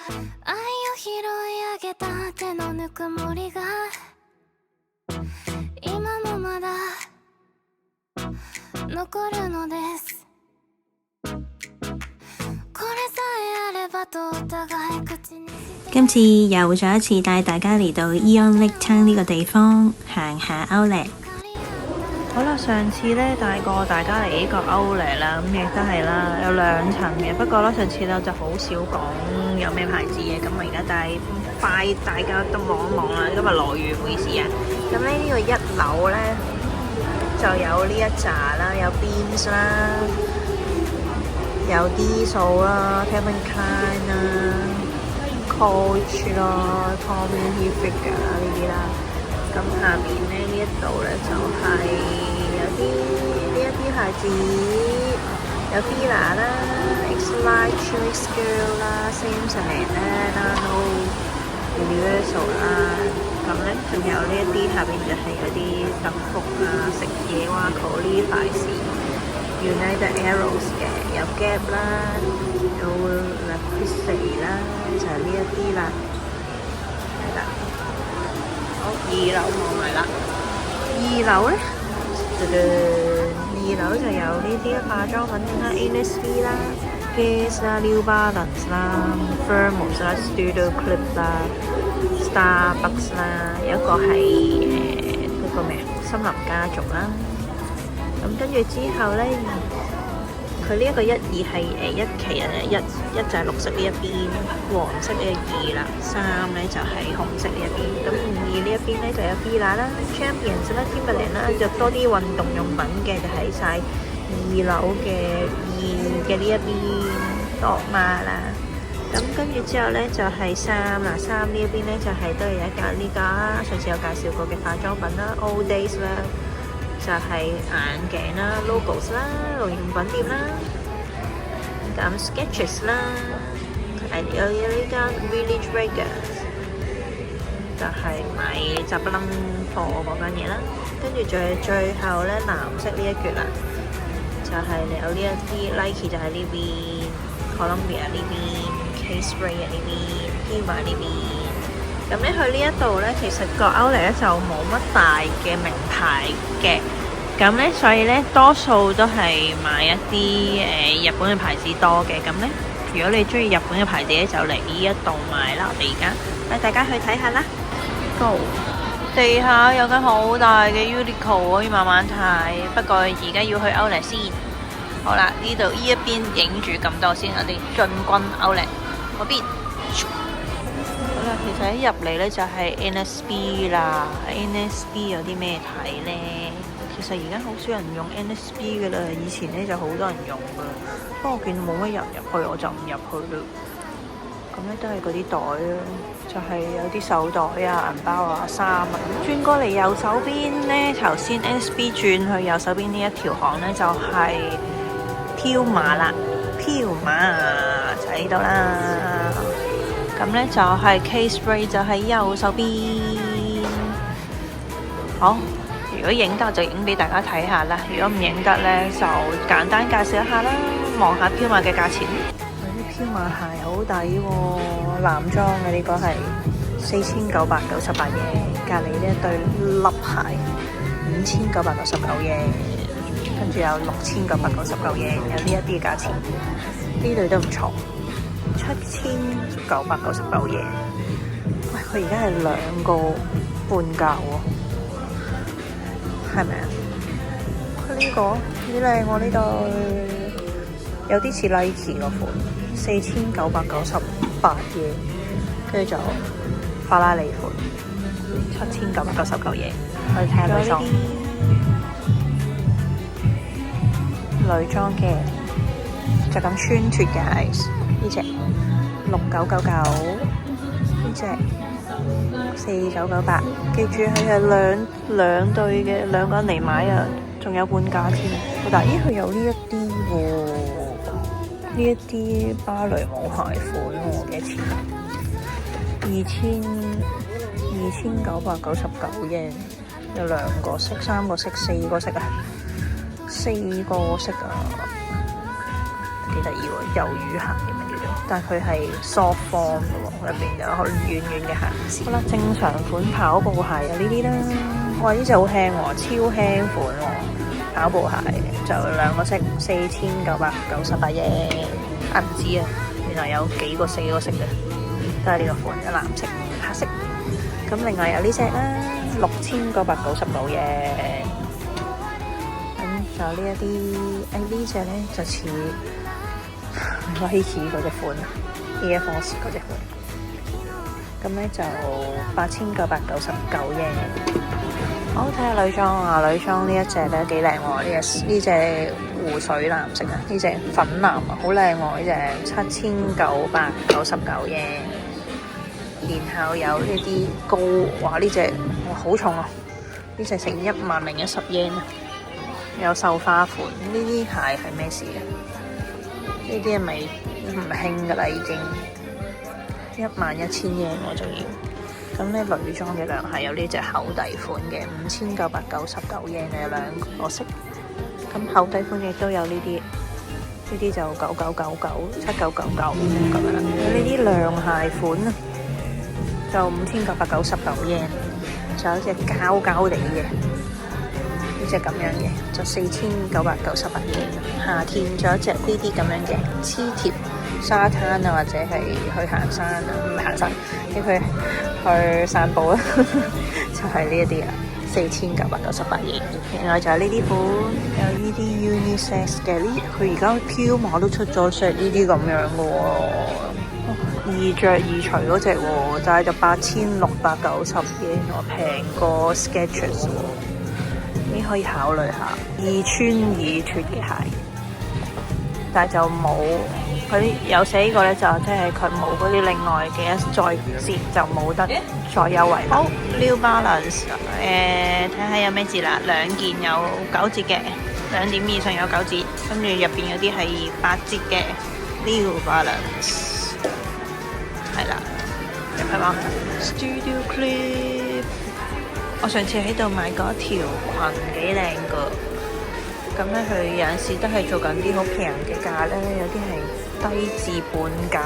愛を拾い上げた手のぬくもりが今もまだ残るのです。これさえあればとお互い口にして今次又再一次帶大家嚟到 Eon Lake Town 呢個地方行下 Outlet。好啦，上次呢帶過大家嚟呢個 Outlet啦，咁亦都係啦，有2層嘅。不過呢，上次呢就好少講有咩牌子嘅，咁我而家帶快大家都望一望啦。今日落雨，唔好意思啊。咁呢個1樓呢，就有呢一紮啦，有 Beams 啦，有 Diesel 啦 ，Calvin Klein 啦，Coach 啦 ，Tommy Hilfiger 啦呢啲啦。咁下面呢一度呢，就係有啲呢一啲牌子，有 Fila 啦 ，X-Lite Choice Girl 啦 ，Samsonite 啦 ，Nano、Universal 啦。咁呢，仲有呢一啲下邊就係有啲特服啊、食嘢哇 ，Levi's、United Arrows 嘅，有 Gap 啦，有 La Prairie 啦，就係呢一啲啦，係啦。好，2樓望埋啦。2樓呢，2樓就有呢啲化妝品啦 ，Innisfree 啦 ，Guess 啦 ，New Balance 啦 ，Thermos 啦 ，Studio Clip 啦 ，Starbucks 啦，有一個係嗰個咩森林家族啦。咁跟住之後呢，佢呢一個1、2係一期啊，一就係綠色呢一邊，黃色呢個2啦，3呢就係紅色呢一邊。咁2呢一邊呢就有 Fila 啦、Champions 啦、Timberland 啦，就多啲運動用品嘅就喺晒2樓嘅2嘅呢一邊 Dogma 啦。咁跟住之後呢，就係3啦，3呢一邊呢就係都係有一間呢家上次有介紹過嘅化妝品啦 ，All Days 啦。就係眼鏡啦 ，Logos 啦，露營品店啦，咁 Skechers 啦，有呢間 Village Vegas 就係買雜不楞貨嗰間嘢啦。跟住最後咧藍色呢一橛啦，就係有呢一啲 Nike 就喺呢邊 ，Columbia 呢邊 ，K-Spray 呢邊 ，Puma 呢邊。咁咧去呢一度咧，其實個 Outlet 咧就冇乜大嘅名牌嘅，咁咧所以咧多數都係買一啲日本嘅牌子多嘅。咁咧如果你中意日本嘅牌子咧，就嚟呢一度買啦。我哋而家帶大家去睇下啦。Go！ 地下有間好大嘅 Uniqlo 可以慢慢睇，不過而家要去 Outlet 先。好啦，呢度呢一邊影住咁多先，我哋進軍 Outlet 嗰邊。好啦，其實一入嚟呢就係 NSB 啦。NSB 有啲咩睇呢？其實而家好少人用 NSB 噶啦，以前呢就好多人用噶。不過我見冇乜人入去，我就唔入去啦。咁呢都係嗰啲袋啦，就係有啲手袋啊、銀包啊、衫啊。轉過嚟右手邊呢，頭先 NSB 轉去右手邊呢一條巷呢，就係Puma啦。Puma就喺度啦。咁呢就係 K-Spray 就喺右手邊。好，如果影得就影俾大家睇下啦。如果唔影得呢，就簡單介紹一下啦。望下 Puma 嘅價錢。啲 Puma 鞋好抵喎，男裝嘅呢個係4998嘢，隔離呢一對笠鞋5999嘢，跟住有6999嘢，有呢一啲嘅價錢。呢對都唔錯。7999嘢，喂，佢而家係2個半價喎，係咪啊？佢呢個幾靚喎，呢對有啲似 Nike 個款，4998嘢，跟住就法拉利款，7999嘢，我哋睇下女裝，女裝嘅就咁穿脱嘅係呢隻。6999，呢隻4998，記住佢係兩對嘅，2個人嚟買啊，仲有半價添。但係咦，佢有呢一啲喎，呢一啲芭蕾舞鞋款喎，幾錢？2999嘅，有2個色、3個色、4個色啊，4個色啊，幾得意喎，魷魚鞋咁樣叫做。但佢係 soft form 嘅喎，入邊有好軟軟嘅鞋墊。好啦，正常款跑步鞋有呢啲啦。哇！呢隻好輕喎，超輕款喎，跑步鞋就兩個色，4998耶！唔知啊，原來有4個色嘅，都係呢個款，有藍色、黑色。咁另外有呢隻啦，6999耶。咁仲有呢一啲，呢隻咧就似Nike嗰隻款 ，Air Force 嗰隻款。咁咧就8999耶。好，睇下女裝啊！女裝呢一隻咧幾靚喎，呢隻湖水藍色啊，呢隻粉藍啊，好靚喎！呢隻7999耶。然後有呢啲高，哇！呢隻哇好重啊！呢隻成10010yen啊！有繡花款，呢啲鞋係咩事啊？呢啲係咪唔興噶啦？已經11000 yen 我仲要。咁咧女裝嘅涼鞋有呢隻厚底款嘅5999 yen 有2個色。咁厚底款亦都有呢啲就9999、7999咁樣啦。有呢啲涼鞋款啊，就5999 yen。仲有一隻膠膠地嘅。呢隻咁樣嘅就4998 yen。夏天仲有一隻呢啲咁樣嘅黐貼沙灘啊，或者係去行山啊，唔係行山，去散步啦，就係呢一啲啊，4998 yen。另外就係呢啲款，有呢啲 unisex 嘅，呢佢而家Puma都出咗隻呢啲咁樣嘅喎，易着易除嗰隻喎，但係就8690 yen 喎，平過 Skechers 喎，你可以考慮下易穿易脫嘅鞋，但係就冇。佢有寫呢個咧，就即係佢冇嗰啲另外嘅再折，就冇得再優惠。好 New Balance， 睇下有咩折啦。2件有9折嘅，2點以上有9折，跟住入邊有啲係8折嘅 New Balance， 係啦，入去望 Studio Clip。我上次喺度買過一條裙，幾靚噶。咁咧，佢有陣時都係做緊啲好平嘅價咧，有啲係低至半價。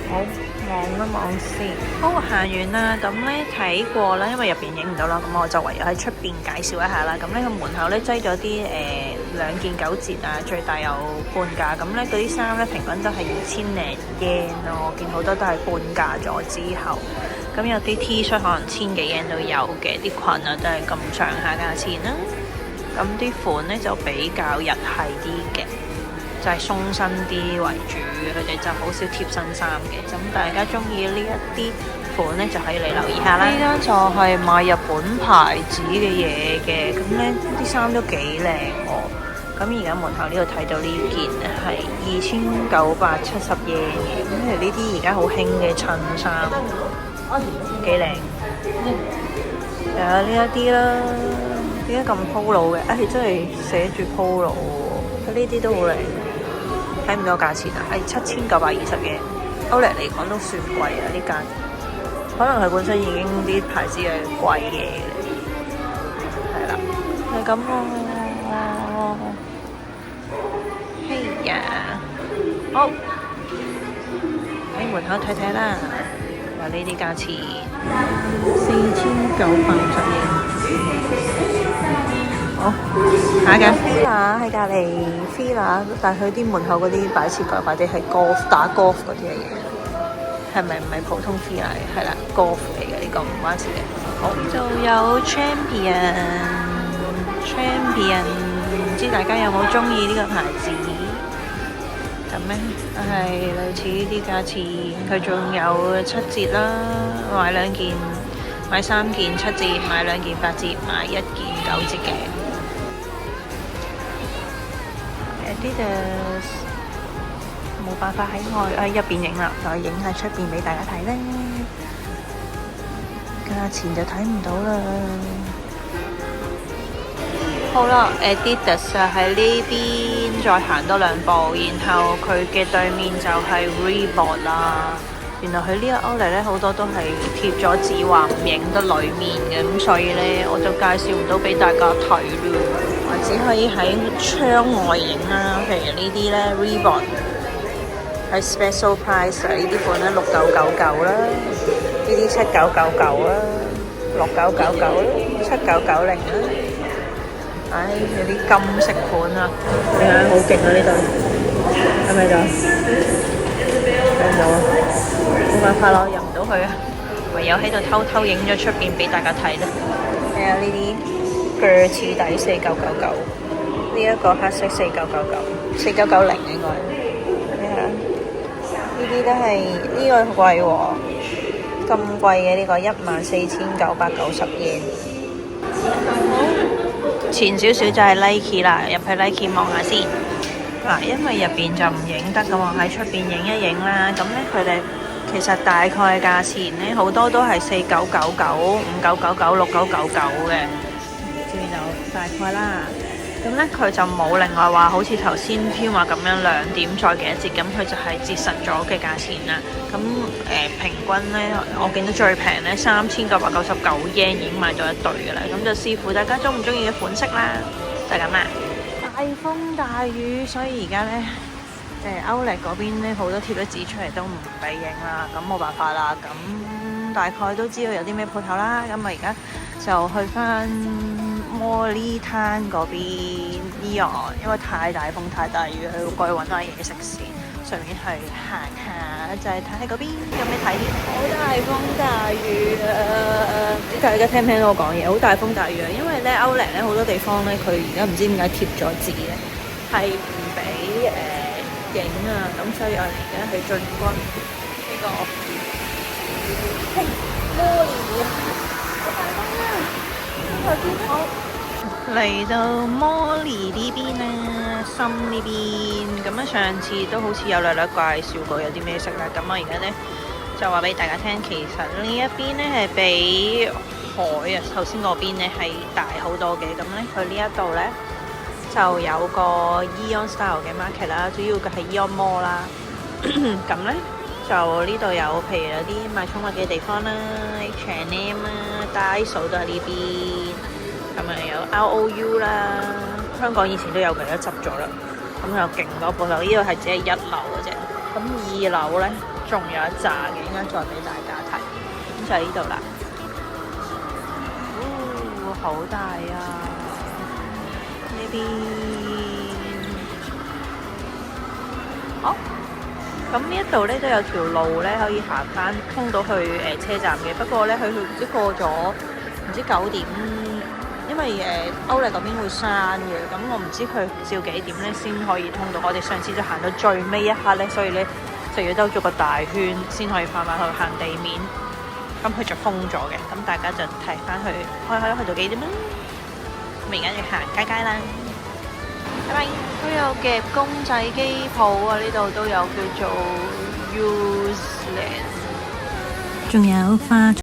好，望一望先。好，行完啦，咁咧睇過啦，因為入邊影唔到啦，咁我就唯有喺出邊介紹一下啦。咁咧，個門口咧擠咗啲2件9折啊，最大有半價。咁咧嗰啲衫咧平均都係2000零yen咯，我見好多都係半價咗之後。咁有啲 T 恤可能1000幾yen都有嘅，啲裙啊都係咁上下價錢啦。咁啲款咧就比較日系啲嘅，就係鬆身啲為主，佢哋就好少貼身衫嘅。咁大家中意呢一啲款咧，就可以嚟留意下啦。呢間就係賣日本牌子嘅嘢嘅，咁咧啲衫都幾靚喎。咁而家門口呢度睇到呢件係2970yen嘅，咁係呢啲而家好興嘅襯衫。幾靚，有呢一啲啦，點解咁 polo 嘅？真係寫住 polo 喎，呢啲都好靚，睇唔到價錢啊，係7920嘅，歐力嚟講都算貴啊呢間，可能佢本身已經啲牌子係貴嘢嚟，係啦，係咁咯，嘿呀，好，喺門口睇睇啦。呢啲價錢4950 yen。好，下一間 Fila 喺隔離 Fila， 但係佢啲門口嗰啲擺設擺啲係 golf 打 golf 嗰啲嘅嘢，係咪唔係普通 Fila 嘅？係啦 ，golf 嚟嘅呢個唔關事嘅。好，就有 Champion， 唔知大家有冇中意呢個牌子？咁咧係類似呢啲價錢，佢仲有7折啦，買3件7折，買2件8折，買1件9折嘅。Adidas 冇辦法喺入邊影啦，就影喺出邊俾大家睇咧。價錢就睇唔到啦。好啦 ，Adidas 喺呢邊再行多2步，然後佢嘅對面就係 Reebok 啦。原來佢呢個outlet咧好多都係貼咗紙話唔影得裡面嘅，咁所以咧我就介紹唔到俾大家睇咯。我只可以喺窗外影啦，譬如呢啲咧 Reebok 係 special price 啊！呢啲款咧6999啦，呢啲7999啦，6999啦，7990啦。唉，有啲金色款啊，你睇好勁啊！呢度係咪就睇唔到啊？冇辦法咯，入唔到去啊，唯有喺度偷偷影咗出邊俾大家睇啦。睇下呢啲鋸齒底4999，呢一個黑色4999，4990應該。睇下呢啲都係呢個貴喎，咁貴嘅呢個14,990 yen。前少少就係 Nike 啦，入去 Nike 望下先。嗱，因為入邊就唔影得㗎嘛，喺出邊影一影啦。咁咧佢哋其實大概價錢咧好多都係4999、5999、6999嘅，知唔知道？大概啦。咁咧佢就冇另外話好似頭先篇話咁樣2點再幾多折，咁佢就係折實咗嘅價錢啦。咁平均咧，我見到最平咧3,999 yen 已經買到一對嘅啦。咁就視乎大家中唔中意嘅款式啦，就係咁啦。大風大雨，所以而家咧Outlet嗰邊咧好多貼咗紙出嚟都唔俾影啦，咁冇辦法啦。咁大概都知道有啲咩鋪頭啦。咁啊而家就去翻摩利灘嗰邊Neon，因為太大風太大雨，去過去揾下嘢食先，順便去行下，就係睇下嗰邊有咩睇。好大風大雨啊！大家聽唔聽到我講嘢？好大風大雨啊！因為咧Outlet咧好多地方咧，佢而家唔知點解貼咗字咧，係唔俾影啊，咁所以我哋而家去進軍呢個摩利，好大風啊！頭先我嚟到摩利呢邊啦，深呢邊咁啊，上次都好似有略略介紹過有啲咩色啦。咁我而家咧就話俾大家聽，其實呢一邊咧係比海啊頭先嗰邊咧係大好多嘅。咁咧佢呢一度咧就有個 Eon Style 嘅 market 啦，主要嘅係 Eon Mall 啦。咁咧就呢度有譬如有啲賣寵物嘅地方啦 ，H&M 啦，Daiso 都喺呢邊。咁啊有 ROU 啦，香港以前都有嘅，而家執咗啦。咁有勁多鋪頭，呢度係只係1樓嘅啫。咁2樓咧仲有一紮嘅，應該再俾大家睇。咁就喺呢度啦。哦，好大啊！呢邊好。咁呢一度咧都有條路咧可以行翻，通到去車站嘅。不過咧佢唔知過咗唔知9點。因為Outlet嗰邊會閂嘅，咁我唔知佢照幾點咧先可以通到。我哋上次就行到最尾一刻咧，所以咧就要兜咗個大圈先可以翻返去行地面。咁佢就封咗嘅，咁大家就睇翻去開去到幾點啦。而家要行街街啦，拜拜。都有夾公仔機鋪啊，呢度都有叫做 Useland，仲有花。